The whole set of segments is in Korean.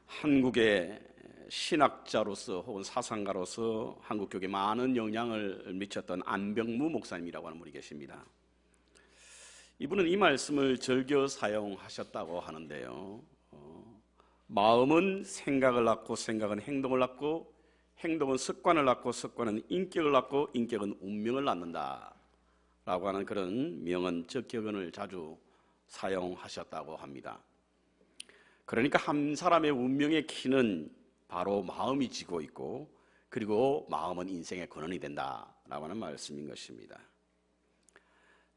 한국의 신학자로서 혹은 사상가로서 한국교회에 많은 영향을 미쳤던 안병무 목사님이라고 하는 분이 계십니다. 이분은 이 말씀을 즐겨 사용하셨다고 하는데요. 마음은 생각을 낳고 생각은 행동을 낳고 행동은 습관을 낳고 습관은 인격을 낳고 인격은 운명을 낳는다 라고 하는 그런 명언, 적격언을 자주 사용하셨다고 합니다. 그러니까 한 사람의 운명의 키는 바로 마음이 지고 있고, 그리고 마음은 인생의 근원이 된다라고 하는 말씀인 것입니다.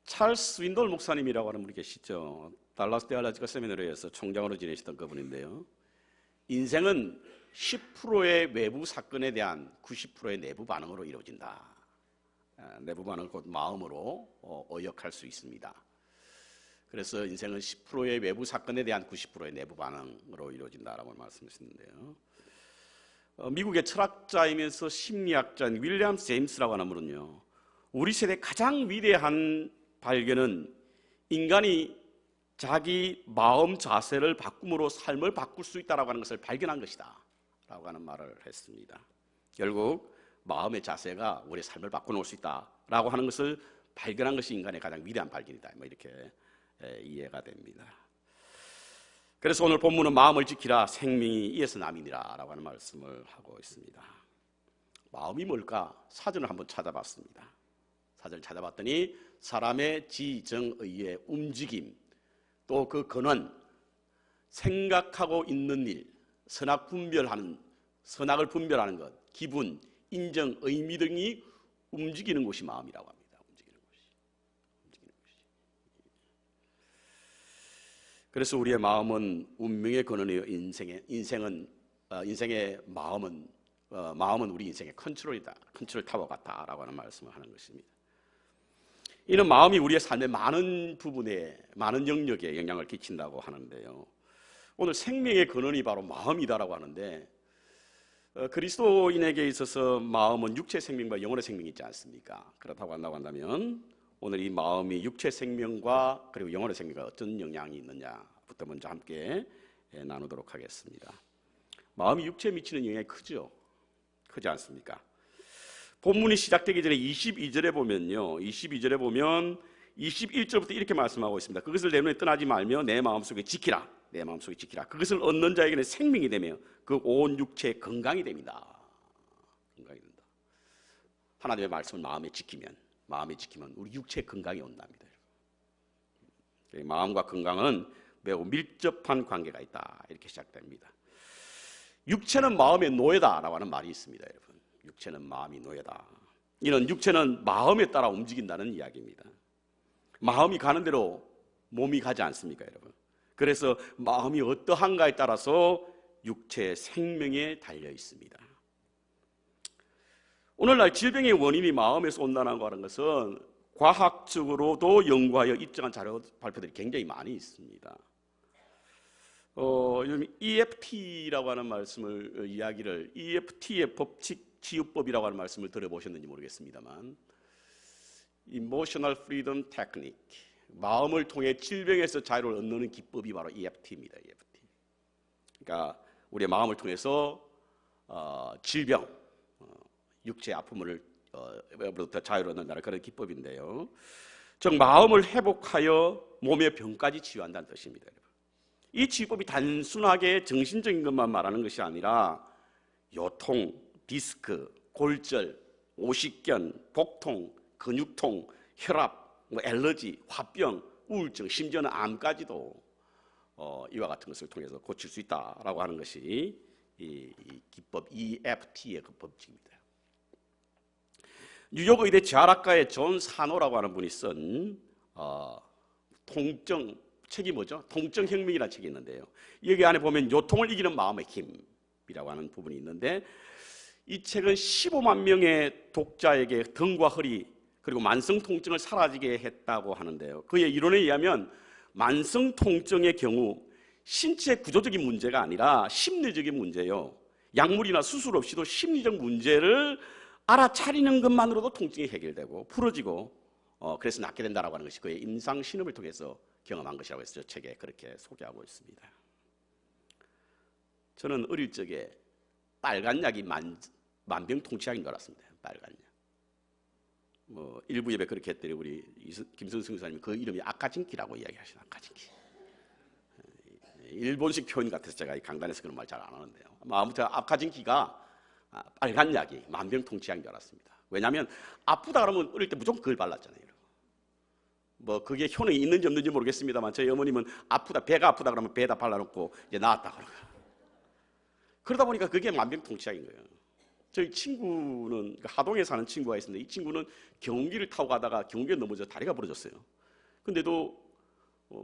찰스 윈돌 목사님이라고 하는 분이 계시죠. 달라스 데알라지카 세미나리에서 총장으로 지내시던 그분인데요. 인생은 10%의 외부 사건에 대한 90%의 내부 반응으로 이루어진다. 내부 반응을 곧 마음으로 어역할 수 있습니다. 그래서 인생은 10%의 외부 사건에 대한 90%의 내부 반응으로 이루어진다라고 말씀하셨는데요. 미국의 철학자이면서 심리학자인 윌리엄 제임스라고 하는 분은요, 우리 세대 가장 위대한 발견은 인간이 자기 마음 자세를 바꿈으로 삶을 바꿀 수 있다라고 하는 것을 발견한 것이다 라고 하는 말을 했습니다. 결국 마음의 자세가 우리의 삶을 바꿔놓을 수 있다라고 하는 것을 발견한 것이 인간의 가장 위대한 발견이다, 이렇게 이해가 됩니다. 그래서 오늘 본문은 마음을 지키라 생명이 이에서 남이니라 라고 하는 말씀을 하고 있습니다. 마음이 뭘까? 사전을 한번 찾아봤습니다. 사전을 찾아봤더니 사람의 지정의의 움직임, 또 그 근원, 생각하고 있는 일, 선악을 분별하는 것, 기분, 인정, 의미 등이 움직이는 곳이 마음이라고 합니다. 그래서 우리의 마음은 운명의 근원이요, 인생의 마음은 우리 인생의 컨트롤 타워 같다라고 하는 말씀을 하는 것입니다. 이는 마음이 우리의 삶의 많은 부분에, 많은 영역에 영향을 끼친다고 하는데요. 오늘 생명의 근원이 바로 마음이다라고 하는데, 그리스도인에게 있어서 마음은 육체 생명과 영혼의 생명이 있지 않습니까? 그렇다고 한다면 오늘 이 마음이 육체 생명과 그리고 영혼의 생명과 어떤 영향이 있느냐부터 먼저 함께 나누도록 하겠습니다. 마음이 육체에 미치는 영향이 크죠? 크지 않습니까? 본문이 시작되기 전에 22절에 보면 21절부터 이렇게 말씀하고 있습니다. 그것을 내 눈에 떠나지 말며 내 마음속에 지키라. 내 마음속에 지키라. 그것을 얻는 자에게는 생명이 되며 그 온 육체의 건강이 됩니다. 건강이 된다. 하나님의 말씀을 마음에 지키면 우리 육체의 건강이 온답니다. 마음과 건강은 매우 밀접한 관계가 있다, 이렇게 시작됩니다. 육체는 마음의 노예다라고 하는 말이 있습니다. 여러분, 육체는 마음이 노예다. 이는 육체는 마음에 따라 움직인다는 이야기입니다. 마음이 가는 대로 몸이 가지 않습니까, 여러분? 그래서 마음이 어떠한가에 따라서 육체의 생명에 달려 있습니다. 오늘날 질병의 원인이 마음에서 온다는 것은 과학적으로도 연구하여 입증한 자료 발표들이 굉장히 많이 있습니다. 요즘 EFT라고 하는 말씀을 EFT의 법칙 치유법이라고 하는 말씀을 들어보셨는지 모르겠습니다만, Emotional Freedom Technique, 마음을 통해 질병에서 자유를 얻는 기법이 바로 EFT입니다. EFT. 그러니까 우리의 마음을 통해서 질병, 육체의 아픔으로부터 자유를 얻는다는 그런 기법인데요. 즉 마음을 회복하여 몸의 병까지 치유한다는 뜻입니다. 이 치유법이 단순하게 정신적인 것만 말하는 것이 아니라 요통, 디스크, 골절, 오십견, 복통, 근육통, 혈압, 알러지, 화병, 우울증, 심지어는 암까지도 이와 같은 것을 통해서 고칠 수 있다라고 하는 것이 이 기법 EFT의 그 법칙입니다. 뉴욕 의대 재활학과의 존 사노라고 하는 분이 쓴 책이 뭐죠? 통증혁명이라는 책이 있는데요. 여기 안에 보면 요통을 이기는 마음의 힘이라고 하는 부분이 있는데, 이 책은 15만 명의 독자에게 등과 허리 그리고 만성 통증을 사라지게 했다고 하는데요. 그의 이론에 의하면 만성 통증의 경우 신체 구조적인 문제가 아니라 심리적인 문제예요. 약물이나 수술 없이도 심리적 문제를 알아차리는 것만으로도 통증이 해결되고 풀어지고 그래서 낫게 된다라고 하는 것이 그의 임상 신음을 통해서 경험한 것이라고 해서 저 책에 그렇게 소개하고 있습니다. 저는 어릴 적에 빨간 약이 만병통치약인 줄 알았습니다. 빨간 약. 일부 예배 그렇게 했더니 우리 김선승 목사님 그 이름이 아카진키라고 이야기하시나. 아카진키. 일본식 표현 같아서 제가 이 강단에서 그런 말 잘 안 하는데요. 아무튼 아카진키가 빨간 약이 만병통치약인 줄 알았습니다. 왜냐하면 아프다 그러면 어릴 때 무조건 그걸 발랐잖아요. 그게 효능이 있는지 없는지 모르겠습니다만 저희 어머님은 배가 아프다 그러면 배에다 발라놓고 이제 나았다 그러고. 그러다 보니까 그게 만병통치약인 거예요. 저희 친구는 하동에 사는 친구가 있었는데 이 친구는 경운기를 타고 가다가 경운기에 넘어져 다리가 부러졌어요. 근데도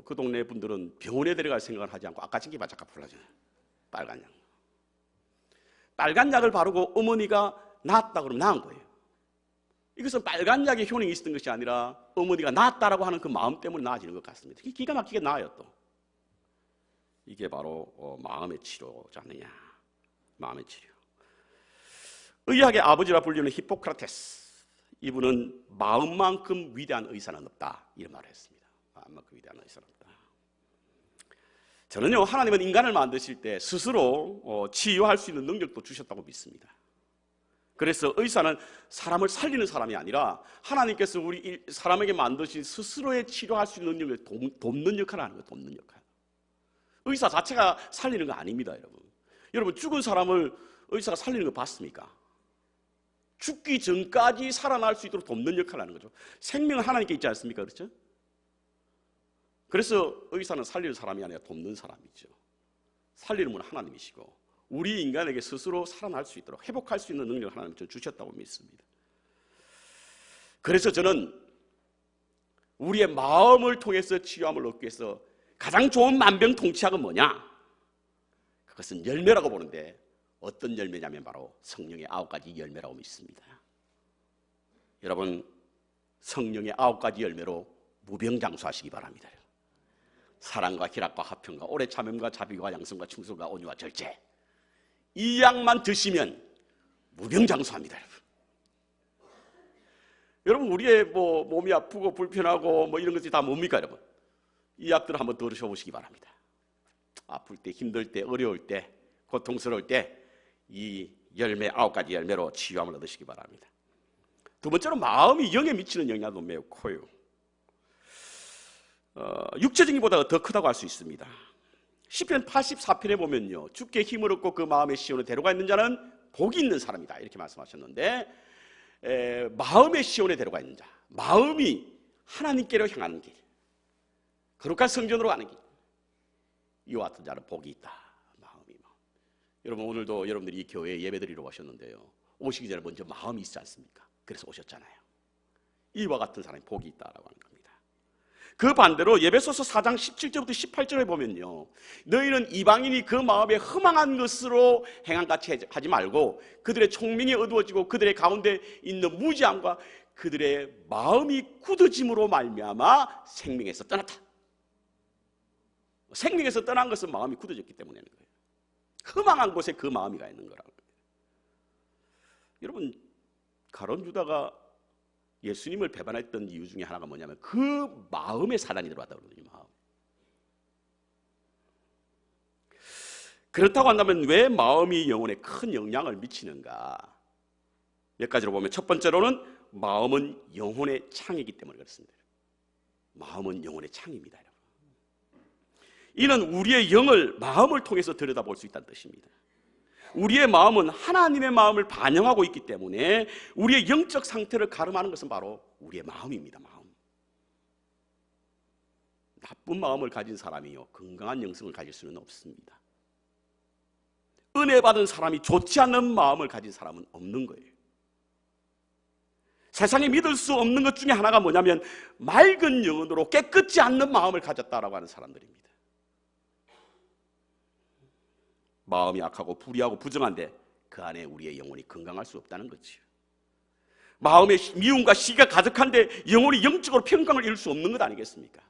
그 동네 분들은 병원에 데려갈 생각을 하지 않고 아까진기 바짝가 불러줘요. 빨간 약. 빨간 약을 바르고 어머니가 나았다 그러면 나은 거예요. 이것은 빨간 약의 효능이 있었던 것이 아니라 어머니가 나았다라고 하는 그 마음 때문에 나아지는 것 같습니다. 기가 막히게 나아요 또. 이게 바로 마음의 치료지 않느냐. 마음의 치료. 의학의 아버지라 불리는 히포크라테스, 이분은 마음만큼 위대한 의사는 없다 이런 말을 했습니다. 마음만큼 위대한 의사는 없다. 저는요, 하나님은 인간을 만드실 때 스스로 치유할 수 있는 능력도 주셨다고 믿습니다. 그래서 의사는 사람을 살리는 사람이 아니라 하나님께서 우리 사람에게 만드신 스스로의 치료할 수 있는 능력을 돕는 역할을 하는 거예요. 돕는 역할. 의사 자체가 살리는 거 아닙니다. 여러분 죽은 사람을 의사가 살리는 거 봤습니까? 죽기 전까지 살아날 수 있도록 돕는 역할을 하는 거죠. 생명은 하나님께 있지 않습니까? 그렇죠? 그래서 의사는 살리는 사람이 아니라 돕는 사람이죠. 살리는 분은 하나님이시고 우리 인간에게 스스로 살아날 수 있도록 회복할 수 있는 능력을 하나님께서 주셨다고 믿습니다. 그래서 저는 우리의 마음을 통해서 치유함을 얻기 위해서 가장 좋은 만병통치약은 뭐냐? 그것은 열매라고 보는데 어떤 열매냐면 바로 성령의 9가지 열매라고 믿습니다. 여러분 성령의 9가지 열매로 무병장수하시기 바랍니다. 사랑과 희락과 화평과 오래 참음과 자비와 양성과 충성과 온유와 절제, 이 약만 드시면 무병장수합니다. 여러분 우리의 몸이 아프고 불편하고 이런 것들이 다 뭡니까? 여러분 이 약들을 한번 들으셔보시기 바랍니다. 아플 때, 힘들 때, 어려울 때, 고통스러울 때 이 열매 9가지 열매로 치유함을 얻으시기 바랍니다. 두 번째로 마음이 영에 미치는 영향도 매우 커요. 육체적인 것보다 더 크다고 할 수 있습니다. 시편 84편에 보면요, 주께 힘을 얻고 그 마음의 시온에 데려가 있는 자는 복이 있는 사람이다 이렇게 말씀하셨는데, 마음의 시온에 데려가 있는 자, 마음이 하나님께로 향하는 길, 거룩한 성전으로 가는 길, 이와 같은 자는 복이 있다. 여러분 오늘도 여러분들이 이 교회에 예배드리러 오셨는데요, 오시기 전에 먼저 마음이 있지 않습니까? 그래서 오셨잖아요. 이와 같은 사람이 복이 있다라고 하는 겁니다. 그 반대로 에베소서 4장 17절부터 18절에 보면요, 너희는 이방인이 그 마음에 허망한 것으로 행함같이 하지 말고 그들의 총명이 어두워지고 그들의 가운데 있는 무지함과 그들의 마음이 굳어짐으로 말미암아 생명에서 떠났다. 생명에서 떠난 것은 마음이 굳어졌기 때문에 거예요. 허망한 곳에 그 마음이 가 있는 거라고. 여러분 가룟 유다가 예수님을 배반했던 이유 중에 하나가 뭐냐면 그 마음에 사단이 들어왔다고 그러거든요. 마음. 그렇다고 한다면 왜 마음이 영혼에 큰 영향을 미치는가? 몇 가지로 보면 첫 번째로는 마음은 영혼의 창이기 때문에 그렇습니다. 마음은 영혼의 창입니다. 이는 우리의 영을 마음을 통해서 들여다볼 수 있다는 뜻입니다. 우리의 마음은 하나님의 마음을 반영하고 있기 때문에 우리의 영적 상태를 가름하는 것은 바로 우리의 마음입니다. 마음. 나쁜 마음을 가진 사람이요 건강한 영성을 가질 수는 없습니다. 은혜 받은 사람이 좋지 않는 마음을 가진 사람은 없는 거예요. 세상에 믿을 수 없는 것 중에 하나가 뭐냐면 맑은 영혼으로 깨끗지 않는 마음을 가졌다라고 하는 사람들입니다. 마음이 악하고 불의하고 부정한데 그 안에 우리의 영혼이 건강할 수 없다는 거지요. 마음에 미움과 시기가 가득한데 영혼이 영적으로 평강을 이룰 수 없는 것 아니겠습니까?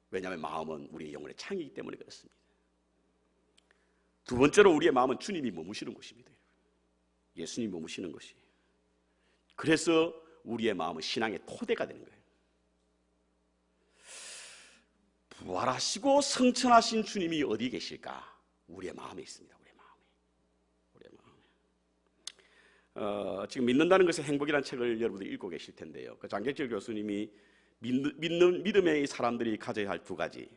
왜냐하면 마음은 우리의 영혼의 창이기 때문에 그렇습니다. 두 번째로 우리의 마음은 주님이 머무시는 곳입니다. 예수님이 머무시는 것이. 그래서 우리의 마음은 신앙의 토대가 되는 거예요. 부활하시고 성천하신 주님이 어디 계실까? 우리의 마음에 있습니다. 우리의 마음에. 지금 믿는다는 것의 행복이라는 책을 여러분들이 읽고 계실 텐데요. 그 장경철 교수님이 믿는 믿음의 사람들이 가져야 할 두 가지,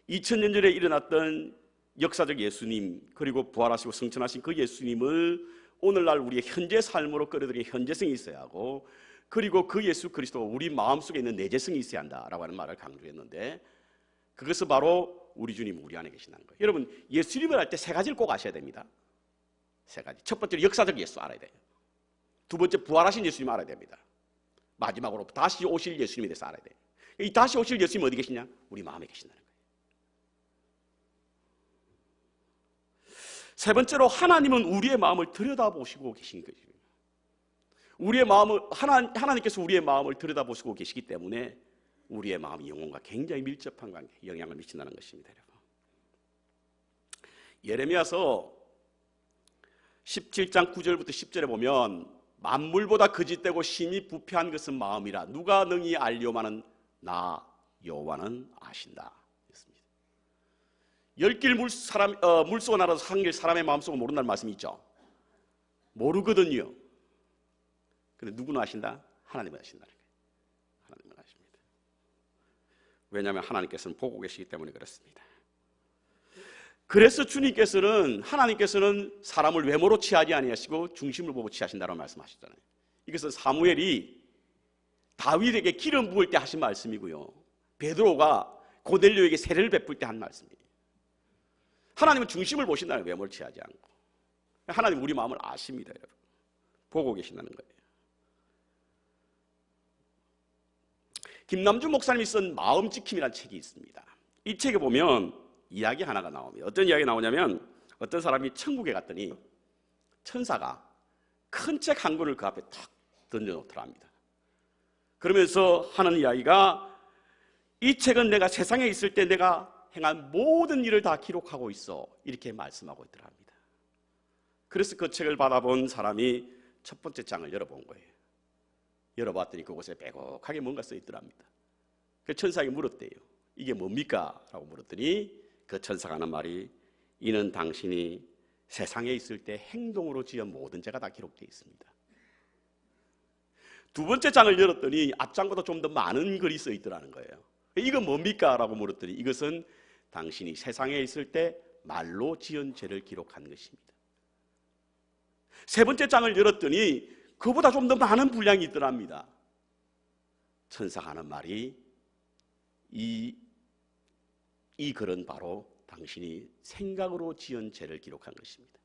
2000년 전에 일어났던 역사적 예수님, 그리고 부활하시고 성천하신 그 예수님을 오늘날 우리의 현재 삶으로 끌어들이는 현재성이 있어야 하고, 그리고 그 예수 그리스도가 우리 마음속에 있는 내재성이 있어야 한다라고 하는 말을 강조했는데, 그것은 바로 우리 주님 우리 안에 계신다는 거예요. 여러분, 예수님을 할 때 세 가지를 꼭 아셔야 됩니다. 세 가지. 첫 번째로 역사적 예수 알아야 돼요. 두 번째, 부활하신 예수님 알아야 됩니다. 마지막으로 다시 오실 예수님에 대해서 알아야 돼요. 이 다시 오실 예수님 어디 계시냐? 우리 마음에 계신다는 거예요. 세 번째로, 하나님은 우리의 마음을 들여다보시고 계신 거죠. 우리의 마음을 하나님께서 우리의 마음을 들여다보시고 계시기 때문에 우리의 마음이 영혼과 굉장히 밀접한 관계, 영향을 미친다는 것입니다. 여러분. 예레미야서 17장 9절부터 10절에 보면, 만물보다 거짓되고 심히 부패한 것은 마음이라 누가 능히 알려마는 나 여호와는 아신다. 했습니다. 10길 물쏘고 날아서 한 길 사람의 마음속을 모른다는 말씀이 있죠. 모르거든요. 근데 누구는 아신다? 하나님은 아신다는 거예요. 하나님은 아십니다. 왜냐하면 하나님께서는 보고 계시기 때문에 그렇습니다. 그래서 하나님께서는 사람을 외모로 취하지 아니하시고 중심을 보고 취하신다고 말씀하셨잖아요. 이것은 사무엘이 다윗에게 기름 부을 때 하신 말씀이고요, 베드로가 고넬료에게 세례를 베풀 때 한 말씀이에요. 하나님은 중심을 보신다는 거예요. 외모를 취하지 않고. 하나님 우리 마음을 아십니다. 여러분. 보고 계신다는 거예요. 김남준 목사님이 쓴 마음 지킴이라는 책이 있습니다. 이 책에 보면 이야기 하나가 나옵니다. 어떤 이야기가 나오냐면, 어떤 사람이 천국에 갔더니 천사가 큰 책 한 권을 그 앞에 탁 던져놓더라 합니다. 그러면서 하는 이야기가, 이 책은 내가 세상에 있을 때 내가 행한 모든 일을 다 기록하고 있어, 이렇게 말씀하고 있더라 합니다. 그래서 그 책을 받아본 사람이 첫 번째 장을 열어본 거예요. 열어봤더니 그곳에 빼곡하게 뭔가 써있더라 합니다. 그 천사에게 물었대요. 이게 뭡니까? 라고 물었더니 그 천사가 하는 말이, 이는 당신이 세상에 있을 때 행동으로 지은 모든 죄가 다 기록되어 있습니다. 두 번째 장을 열었더니 앞장보다 좀 더 많은 글이 써 있더라는 거예요. 이건 뭡니까? 라고 물었더니 이것은 당신이 세상에 있을 때 말로 지은 죄를 기록한 것입니다. 세 번째 장을 열었더니 그보다 좀 더 많은 분량이 있더랍니다. 천사가 하는 말이, 이 글은 바로 당신이 생각으로 지은 죄를 기록한 것입니다.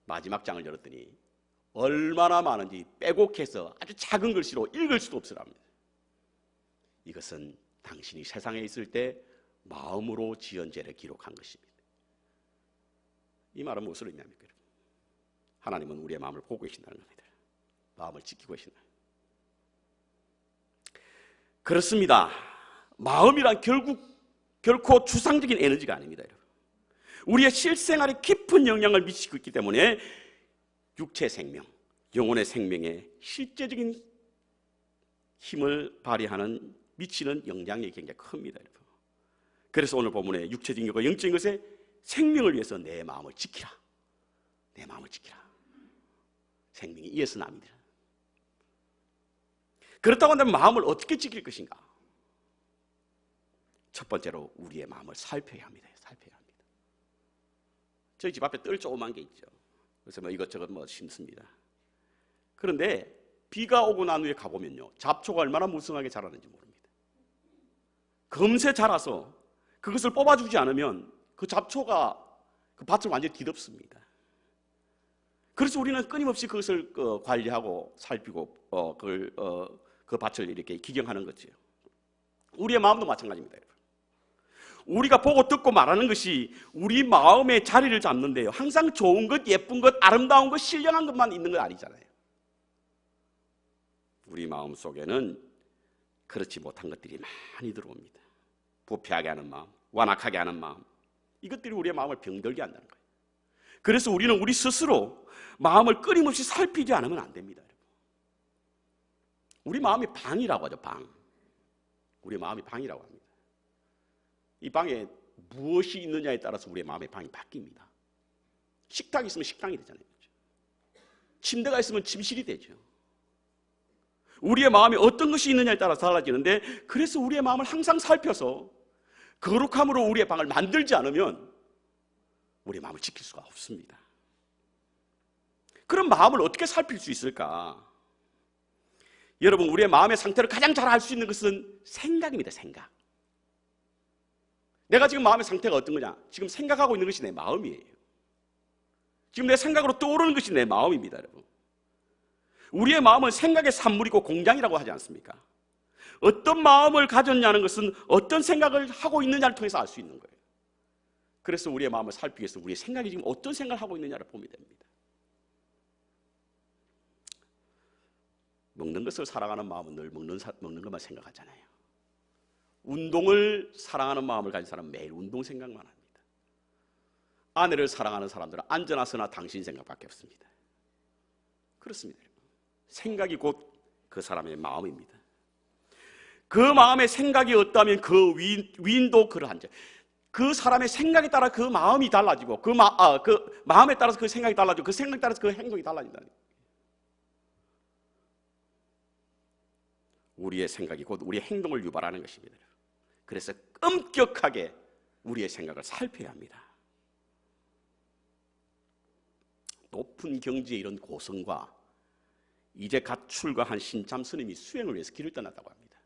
마지막 장을 열었더니 얼마나 많은지 빼곡해서 아주 작은 글씨로 읽을 수도 없으랍니다. 이것은 당신이 세상에 있을 때 마음으로 지은 죄를 기록한 것입니다. 이 말은 무엇을 의미합니까? 하나님은 우리의 마음을 보고 계신다는 겁니다. 마음을 지키고 계신다. 그렇습니다. 마음이란 결코 추상적인 에너지가 아닙니다. 여러분. 우리의 실생활에 깊은 영향을 미치고 있기 때문에 육체 생명, 영혼의 생명에 실제적인 힘을 발휘하는, 미치는 영향력이 굉장히 큽니다. 여러분. 그래서 오늘 본문에 육체적인 것과 영적인 것에 생명을 위해서 내 마음을 지키라. 내 마음을 지키라. 생명이 이에서 납니다. 그렇다고 한다면 마음을 어떻게 지킬 것인가? 첫 번째로 우리의 마음을 살펴야 합니다. 살펴야 합니다. 저희 집 앞에 뜰 조그만 게 있죠. 그래서 이것저것 심습니다. 그런데 비가 오고 난 후에 가보면요, 잡초가 얼마나 무성하게 자라는지 모릅니다. 금세 자라서 그것을 뽑아주지 않으면 그 잡초가 그 밭을 완전히 뒤덮습니다. 그래서 우리는 끊임없이 그것을 관리하고 살피고 그 밭을 이렇게 기경하는 거죠. 우리의 마음도 마찬가지입니다. 여러분. 우리가 보고 듣고 말하는 것이 우리 마음의 자리를 잡는데요, 항상 좋은 것, 예쁜 것, 아름다운 것, 신령한 것만 있는 건 아니잖아요. 우리 마음 속에는 그렇지 못한 것들이 많이 들어옵니다. 부패하게 하는 마음, 완악하게 하는 마음, 이것들이 우리의 마음을 병들게 한다는 거예요. 그래서 우리는 우리 스스로 마음을 끊임없이 살피지 않으면 안 됩니다. 우리 마음이 방이라고 하죠. 방. 우리 마음이 방이라고 합니다. 이 방에 무엇이 있느냐에 따라서 우리의 마음의 방이 바뀝니다. 식탁이 있으면 식당이 되잖아요. 침대가 있으면 침실이 되죠. 우리의 마음에 어떤 것이 있느냐에 따라서 달라지는데, 그래서 우리의 마음을 항상 살펴서 거룩함으로 우리의 방을 만들지 않으면 우리의 마음을 지킬 수가 없습니다. 그런 마음을 어떻게 살필 수 있을까? 여러분, 우리의 마음의 상태를 가장 잘 알 수 있는 것은 생각입니다. 생각. 내가 지금 마음의 상태가 어떤 거냐? 지금 생각하고 있는 것이 내 마음이에요. 지금 내 생각으로 떠오르는 것이 내 마음입니다, 여러분. 우리의 마음은 생각의 산물이고 공장이라고 하지 않습니까? 어떤 마음을 가졌냐는 것은 어떤 생각을 하고 있느냐를 통해서 알 수 있는 거예요. 그래서 우리의 마음을 살피기 위해서 우리의 생각이 지금 어떤 생각을 하고 있느냐를 보면 됩니다. 먹는 것을 사랑하는 마음은 늘 먹는 것만 생각하잖아요. 운동을 사랑하는 마음을 가진 사람은 매일 운동 생각만 합니다. 아내를 사랑하는 사람들은 앉으나 서나 당신 생각밖에 없습니다. 그렇습니다. 생각이 곧 그 사람의 마음입니다. 그 마음의 생각이 없다면 그 위인도 그러한지, 그 사람의 생각에 따라 그 마음이 달라지고 그 마음에 따라서 그 생각이 달라지고 그 생각에 따라서 그 행동이 달라진다는 거예요. 우리의 생각이 곧 우리의 행동을 유발하는 것입니다. 그래서 엄격하게 우리의 생각을 살펴야 합니다. 높은 경지에 이런 고성과 이제 갓 출가한 신참 스님이 수행을 위해서 길을 떠났다고 합니다.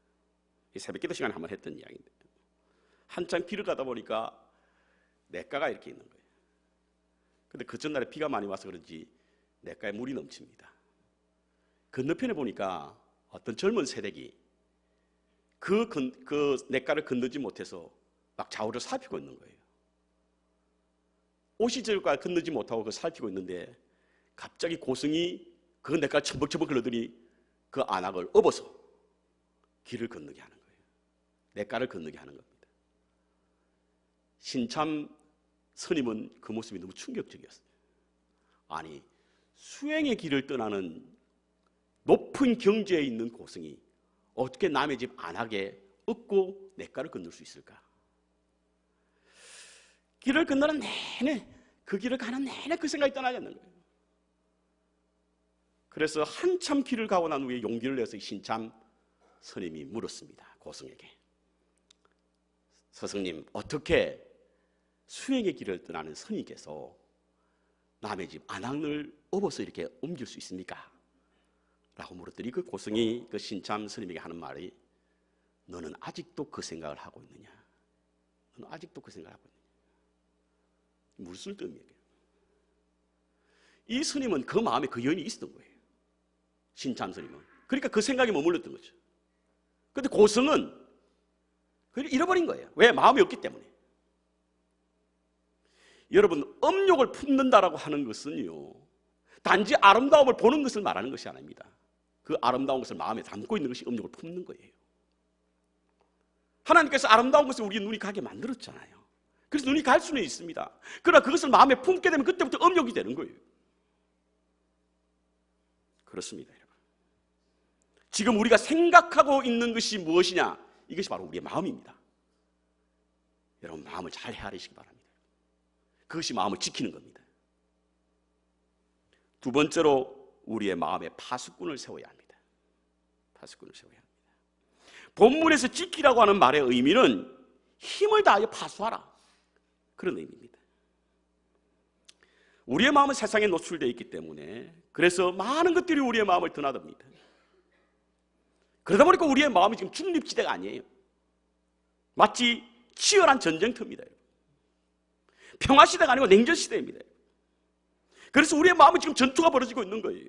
새벽기도 시간에 한번 했던 이야기인데, 한참 길을 가다 보니까 냇가가 이렇게 있는 거예요. 근데 그 전날에 비가 많이 와서 그런지 냇가에 물이 넘칩니다. 건너편에 보니까 어떤 젊은 새댁이 그 냇가를 건너지 못해서 막 좌우를 살피고 있는 거예요. 오시절과 건너지 못하고 그 살피고 있는데, 갑자기 고승이 그 냇가를 첨벅첨벅 흘러더니 그 안악을 업어서 길을 건너게 하는 거예요. 냇가를 건너게 하는 겁니다. 신참 스님은 그 모습이 너무 충격적이었어요. 아니, 수행의 길을 떠나는 높은 경지에 있는 고승이 어떻게 남의 집 안악에 업고 냇가를 건널 수 있을까? 길을 건너는 내내, 그 길을 가는 내내 그 생각이 떠나지 않는 거예요. 그래서 한참 길을 가고 난 후에 용기를 내서 신참 스님이 물었습니다. 고승에게. 스승님, 어떻게 수행의 길을 떠나는 스님께서 남의 집 안악을 업어서 이렇게 옮길 수 있습니까? 라고 물었더니 그 고승이 그 신참 스님에게 하는 말이, 너는 아직도 그 생각을 하고 있느냐? 너는 아직도 그 생각을 하고 있느냐? 무슨 뜻입니까? 이 스님은 그 마음에 그 여인이 있었던 거예요. 신참 스님은. 그러니까 그 생각이 머물렀던 거죠. 그런데 고승은 그걸 잃어버린 거예요. 왜? 마음이 없기 때문에. 여러분, 음욕을 품는다라고 하는 것은요, 단지 아름다움을 보는 것을 말하는 것이 아닙니다. 그 아름다운 것을 마음에 담고 있는 것이 음욕을 품는 거예요. 하나님께서 아름다운 것을 우리 눈이 가게 만들었잖아요. 그래서 눈이 갈 수는 있습니다. 그러나 그것을 마음에 품게 되면 그때부터 음욕이 되는 거예요. 그렇습니다, 여러분. 지금 우리가 생각하고 있는 것이 무엇이냐? 이것이 바로 우리의 마음입니다. 여러분, 마음을 잘 헤아리시기 바랍니다. 그것이 마음을 지키는 겁니다. 두 번째로, 우리의 마음에 파수꾼을 세워야 합니다. 파수꾼을 세워야 합니다. 본문에서 지키라고 하는 말의 의미는 힘을 다하여 파수하라, 그런 의미입니다. 우리의 마음은 세상에 노출되어 있기 때문에, 그래서 많은 것들이 우리의 마음을 드나듭니다. 그러다 보니까 우리의 마음이 지금 중립지대가 아니에요. 마치 치열한 전쟁터입니다. 평화시대가 아니고 냉전시대입니다. 그래서 우리의 마음은 지금 전투가 벌어지고 있는 거예요.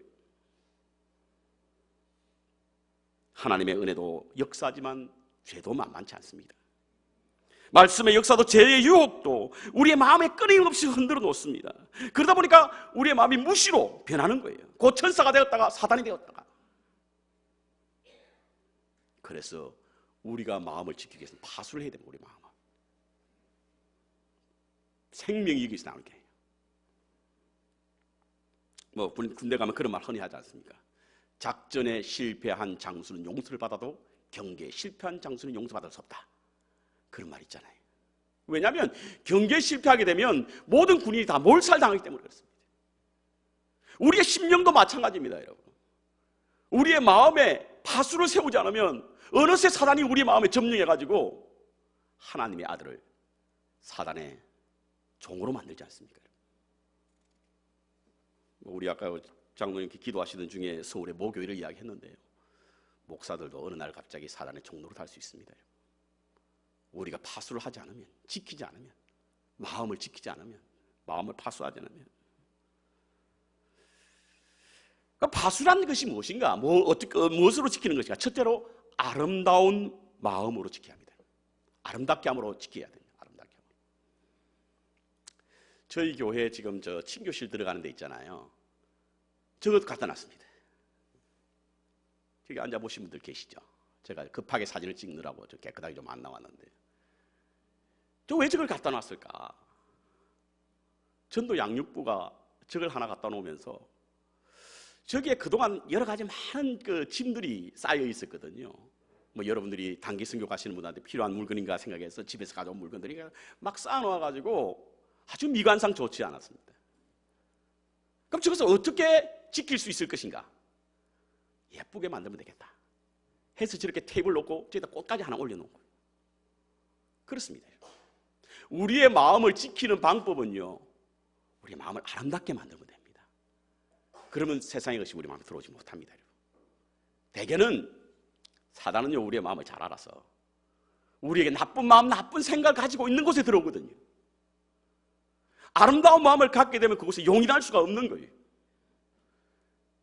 하나님의 은혜도 역사지만 죄도 만만치 않습니다. 말씀의 역사도 죄의 유혹도 우리의 마음에 끊임없이 흔들어 놓습니다. 그러다 보니까 우리의 마음이 무시로 변하는 거예요. 곧 천사가 되었다가 사단이 되었다가. 그래서 우리가 마음을 지키기 위해서는 파수를 해야 됩니다. 우리 마음은 생명이 여기서 나오는 게. 뭐 군대 가면 그런 말 흔히 하지 않습니까? 작전에 실패한 장수는 용서를 받아도 경계에 실패한 장수는 용서받을 수 없다, 그런 말 있잖아요. 왜냐하면 경제에 실패하게 되면 모든 군인이 다 몰살당하기 때문에 그렇습니다. 우리의 심령도 마찬가지입니다, 여러분. 우리의 마음에 파수를 세우지 않으면 어느새 사단이 우리 마음에 점령해가지고 하나님의 아들을 사단의 종으로 만들지 않습니까? 우리 아까 장로님께 기도하시던 중에 서울의 모교회를 이야기했는데요, 목사들도 어느 날 갑자기 사단의 종로로 달 수 있습니다. 우리가 파수를 하지 않으면, 지키지 않으면, 마음을 지키지 않으면, 마음을 파수하지 않으면. 그러니까 파수라는 것이 무엇인가? 무엇으로 지키는 것인가? 첫째로 아름다운 마음으로 지켜야 합니다. 아름답게 함으로 지켜야 됩니다. 아름답게 함으로. 저희 교회에 지금 저 친교실 들어가는 데 있잖아요. 저것도 갖다 놨습니다. 저기 앉아보신 분들 계시죠? 제가 급하게 사진을 찍느라고 저 깨끗하게 좀 안 나왔는데, 저 왜 저걸 갖다 놨을까? 전도 양육부가 저걸 하나 갖다 놓으면서 저기에 그동안 여러 가지 많은 그 짐들이 쌓여 있었거든요. 뭐 여러분들이 단기 선교 가시는 분한테 필요한 물건인가 생각해서 집에서 가져온 물건들이 막 쌓아놓아가지고 아주 미관상 좋지 않았습니다. 그럼 저것을 어떻게 지킬 수 있을 것인가? 예쁘게 만들면 되겠다 해서 저렇게 테이블 놓고 저기다 꽃까지 하나 올려놓은 거예요. 그렇습니다. 우리의 마음을 지키는 방법은요, 우리의 마음을 아름답게 만들면 됩니다. 그러면 세상의 것이 우리 마음에 들어오지 못합니다. 대개는 사단은요, 우리의 마음을 잘 알아서 우리에게 나쁜 마음, 나쁜 생각을 가지고 있는 곳에 들어오거든요. 아름다운 마음을 갖게 되면 그곳에 용인할 수가 없는 거예요.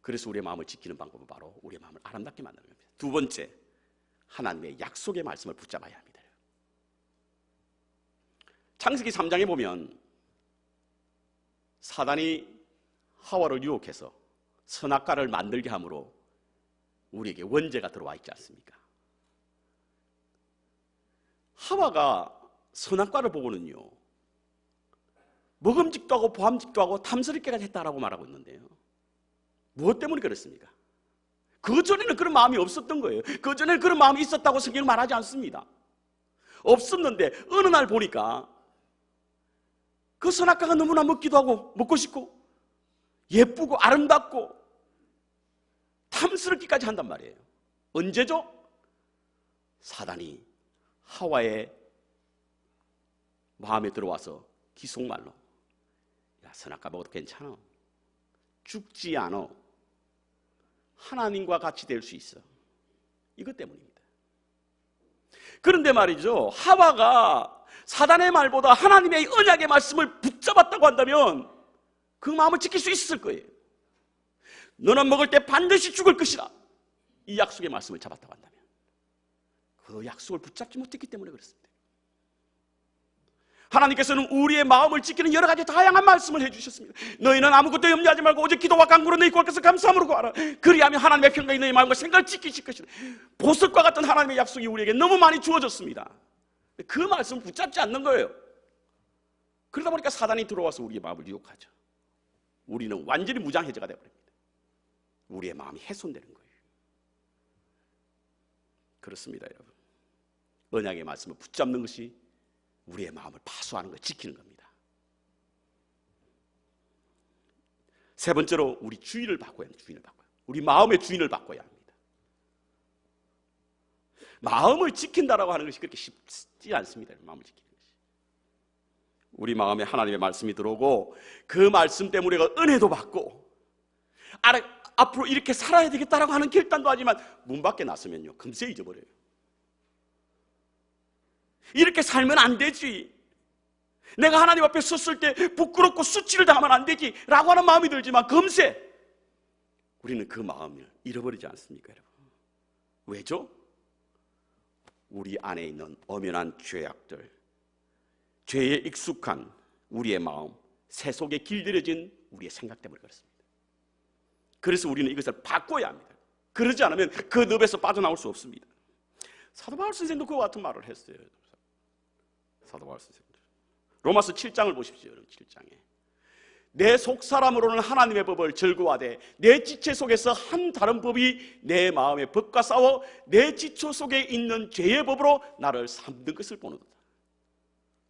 그래서 우리의 마음을 지키는 방법은 바로 우리의 마음을 아름답게 만드는 겁니다. 두 번째, 하나님의 약속의 말씀을 붙잡아야 합니다. 창세기 3장에 보면 사단이 하와를 유혹해서 선악과를 만들게 함으로 우리에게 원죄가 들어와 있지 않습니까? 하와가 선악과를 보고는요, 먹음직도 하고 보암직도 하고 탐스럽게까지 했다라고 말하고 있는데요, 무엇 때문에 그렇습니까? 그전에는 그런 마음이 없었던 거예요. 그전에는 그런 마음이 있었다고 성경은 말하지 않습니다. 없었는데 어느 날 보니까 그 선악과가 너무나 먹기도 하고 먹고 싶고 예쁘고 아름답고 탐스럽기까지 한단 말이에요. 언제죠? 사단이 하와의 마음에 들어와서 기속말로, 야, 선악과 먹어도 괜찮아, 죽지 않아, 하나님과 같이 될 수 있어, 이것 때문입니다. 그런데 말이죠, 하와가 사단의 말보다 하나님의 언약의 말씀을 붙잡았다고 한다면 그 마음을 지킬 수 있었을 거예요. 너는 먹을 때 반드시 죽을 것이라, 이 약속의 말씀을 잡았다고 한다면 그 약속을 붙잡지 못했기 때문에 그렇습니다. 하나님께서는 우리의 마음을 지키는 여러 가지 다양한 말씀을 해주셨습니다. 너희는 아무것도 염려하지 말고 오직 기도와 간구로 너희 구할 것을 감사함으로 구하라. 그리하면 하나님의 평강이 너희 마음과 생각을 지키실 것이다. 보석과 같은 하나님의 약속이 우리에게 너무 많이 주어졌습니다. 그 말씀을 붙잡지 않는 거예요. 그러다 보니까 사단이 들어와서 우리의 마음을 유혹하죠. 우리는 완전히 무장해제가 되어버립니다. 우리의 마음이 훼손되는 거예요. 그렇습니다, 여러분. 언약의 말씀을 붙잡는 것이 우리의 마음을 파수하는 것, 지키는 겁니다. 세 번째로 우리 주인을 바꿔야 합니다. 주인을 바꿔야. 우리 마음의 주인을 바꿔야 합니다. 마음을 지킨다라고 하는 것이 그렇게 쉽지 않습니다. 마음을 지키는 것이. 우리 마음에 하나님의 말씀이 들어오고 그 말씀 때문에 우리가 은혜도 받고 앞으로 이렇게 살아야 되겠다라고 하는 결단도 하지만 문 밖에 나서면요, 금세 잊어버려요. 이렇게 살면 안 되지, 내가 하나님 앞에 섰을 때 부끄럽고 수치를 당하면 안 되지 라고 하는 마음이 들지만 금세 우리는 그 마음을 잃어버리지 않습니까, 여러분? 왜죠? 우리 안에 있는 엄연한 죄악들, 죄에 익숙한 우리의 마음, 새 속에 길들여진 우리의 생각 때문에 그렇습니다. 그래서 우리는 이것을 바꿔야 합니다. 그러지 않으면 그 늪에서 빠져나올 수 없습니다. 사도 바울 선생님도 그와 같은 말을 했어요. 사도 바울 선생님, 로마서 7장을 보십시오. 7장에 내 속사람으로는 하나님의 법을 즐거워하되 내 지체 속에서 한 다른 법이 내 마음의 법과 싸워 내 지체 속에 있는 죄의 법으로 나를 삼는 것을 보는도다.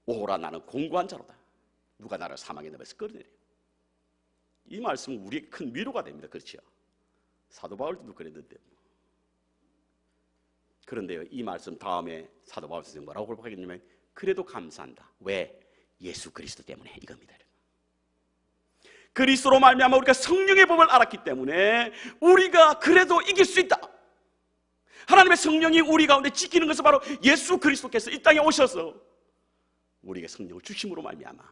오호라 나는 공고한 자로다. 누가 나를 사망의 늪에서 끌어내려. 이 말씀은 우리에게 큰 위로가 됩니다. 그렇죠? 사도 바울도 그랬는데. 그런데요, 이 말씀 다음에 사도 바울 선생님 뭐라고 고백하겠냐면 그래도 감사한다. 왜? 예수 그리스도 때문에 이겁니다. 그리스도로 말미암아 우리가 성령의 법을 알았기 때문에 우리가 그래도 이길 수 있다. 하나님의 성령이 우리 가운데 지키는 것은 바로 예수 그리스도께서 이 땅에 오셔서 우리에게 성령을 주심으로 말미암아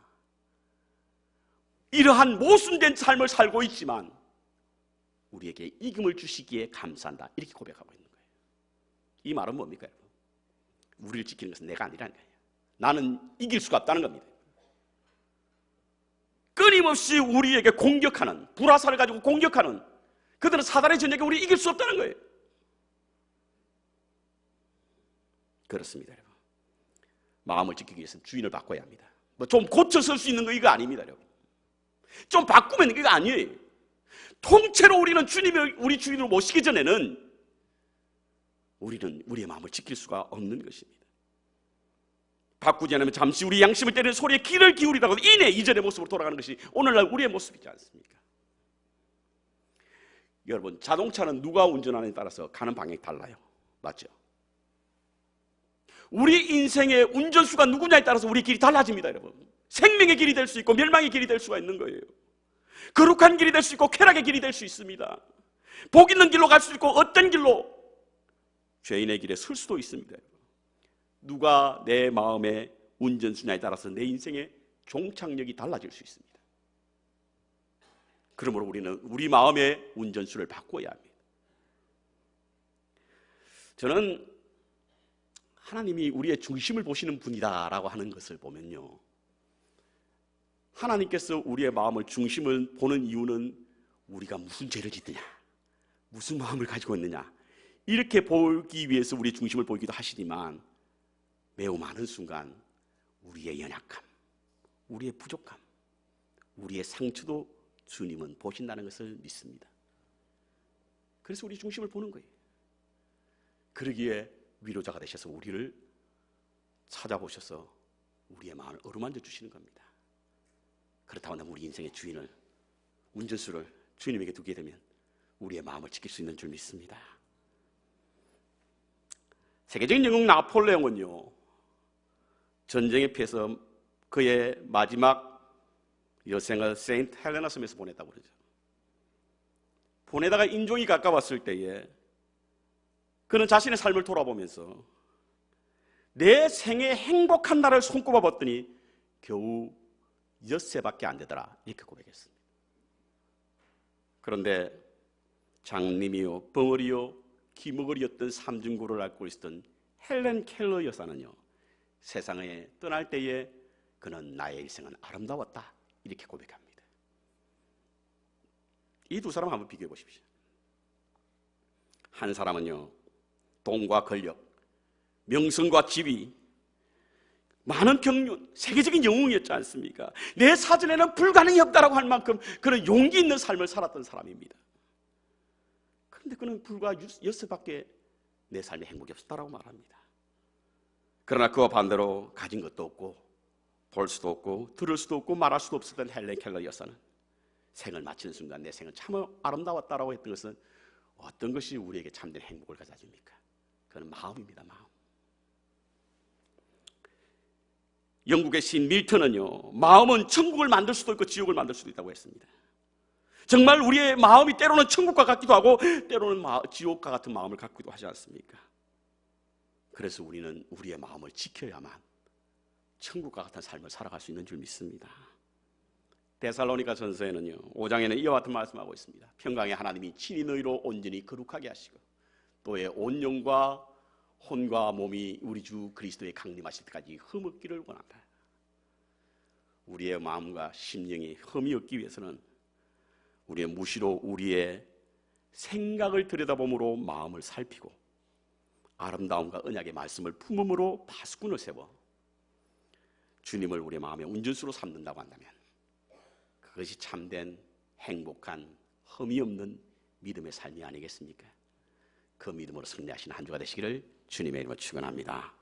이러한 모순된 삶을 살고 있지만 우리에게 이김을 주시기에 감사한다. 이렇게 고백하고 있는 거예요. 이 말은 뭡니까? 여러분? 우리를 지키는 것은 내가 아니라는 거예요. 나는 이길 수가 없다는 겁니다. 끊임없이 우리에게 공격하는, 불화살을 가지고 공격하는 그들은 사단의 전쟁에 우리 이길 수 없다는 거예요. 그렇습니다, 여러분. 마음을 지키기 위해서는 주인을 바꿔야 합니다. 뭐 좀 고쳐 쓸 수 있는 거 이거 아닙니다, 여러분. 좀 바꾸면 이거 아니에요. 통째로 우리는 주님을 우리 주인으로 모시기 전에는 우리는 우리의 마음을 지킬 수가 없는 것입니다. 바꾸지 않으면 잠시 우리 양심을 때리는 소리에 귀를 기울이라고 이내 이전의 모습으로 돌아가는 것이 오늘날 우리의 모습이지 않습니까? 여러분, 자동차는 누가 운전하느냐에 따라서 가는 방향이 달라요. 맞죠? 우리 인생의 운전수가 누구냐에 따라서 우리 길이 달라집니다, 여러분. 생명의 길이 될 수 있고 멸망의 길이 될 수가 있는 거예요. 거룩한 길이 될 수 있고 쾌락의 길이 될 수 있습니다. 복 있는 길로 갈 수 있고 어떤 길로 죄인의 길에 설 수도 있습니다. 누가 내 마음의 운전수냐에 따라서 내 인생의 종착역이 달라질 수 있습니다. 그러므로 우리는 우리 마음의 운전수를 바꿔야 합니다. 저는 하나님이 우리의 중심을 보시는 분이다라고 하는 것을 보면요, 하나님께서 우리의 마음을 중심을 보는 이유는 우리가 무슨 죄를 짓느냐, 무슨 마음을 가지고 있느냐 이렇게 보기 위해서 우리의 중심을 보기도 하시지만 매우 많은 순간 우리의 연약함, 우리의 부족함, 우리의 상처도 주님은 보신다는 것을 믿습니다. 그래서 우리 중심을 보는 거예요. 그러기에 위로자가 되셔서 우리를 찾아보셔서 우리의 마음을 어루만져 주시는 겁니다. 그렇다고 하면 우리 인생의 주인을, 운전수를 주님에게 두게 되면 우리의 마음을 지킬 수 있는 줄 믿습니다. 세계적인 영웅 나폴레옹은요, 전쟁에 피해서 그의 마지막 여생을 세인트 헬레나 섬에서 보냈다고 그러죠. 보내다가 인종이 가까웠을 때에 그는 자신의 삶을 돌아보면서 내 생애 행복한 날을 손꼽아 봤더니 겨우 엿새밖에 안 되더라 이렇게 고백했습니다. 그런데 장님이요 벙어리요 기머거리였던 삼중고를 앓고 있었던 헬렌 켈러 여사는요, 세상에 떠날 때에 그는 나의 일생은 아름다웠다 이렇게 고백합니다. 이 두 사람 한번 비교해 보십시오. 한 사람은요, 돈과 권력, 명성과 지위, 많은 경륜, 세계적인 영웅이었지 않습니까? 내 사전에는 불가능이 없다라고 할 만큼 그런 용기 있는 삶을 살았던 사람입니다. 그런데 그는 불과 엿새밖에 내 삶에 행복이 없었다라고 말합니다. 그러나 그와 반대로 가진 것도 없고 볼 수도 없고 들을 수도 없고 말할 수도 없었던 헬렌 켈러 여사는 생을 마치는 순간 내 생은 참 아름다웠다라고 했던 것은 어떤 것이 우리에게 참된 행복을 가져다 줍니까? 그건 마음입니다. 마음. 영국의 시인 밀턴은요, 마음은 천국을 만들 수도 있고 지옥을 만들 수도 있다고 했습니다. 정말 우리의 마음이 때로는 천국과 같기도 하고 때로는 지옥과 같은 마음을 갖기도 하지 않습니까? 그래서 우리는 우리의 마음을 지켜야만 천국과 같은 삶을 살아갈 수 있는 줄 믿습니다. 데살로니가 전서에는요 5장에는 이와 같은 말씀하고 있습니다. 평강의 하나님이 친히 너희로 온전히 거룩하게 하시고 또의 온 영과 혼과 몸이 우리 주 그리스도의 강림하실 때까지 흠없기를 원한다. 우리의 마음과 심령이 흠이 없기 위해서는 우리의 무시로 우리의 생각을 들여다봄으로 마음을 살피고 아름다움과 언약의 말씀을 품음으로 파수꾼을 세워 주님을 우리의 마음의 운전수로 삼는다고 한다면 그것이 참된 행복한 흠이 없는 믿음의 삶이 아니겠습니까? 그 믿음으로 승리하시는 한 주가 되시기를 주님의 이름으로 축원합니다.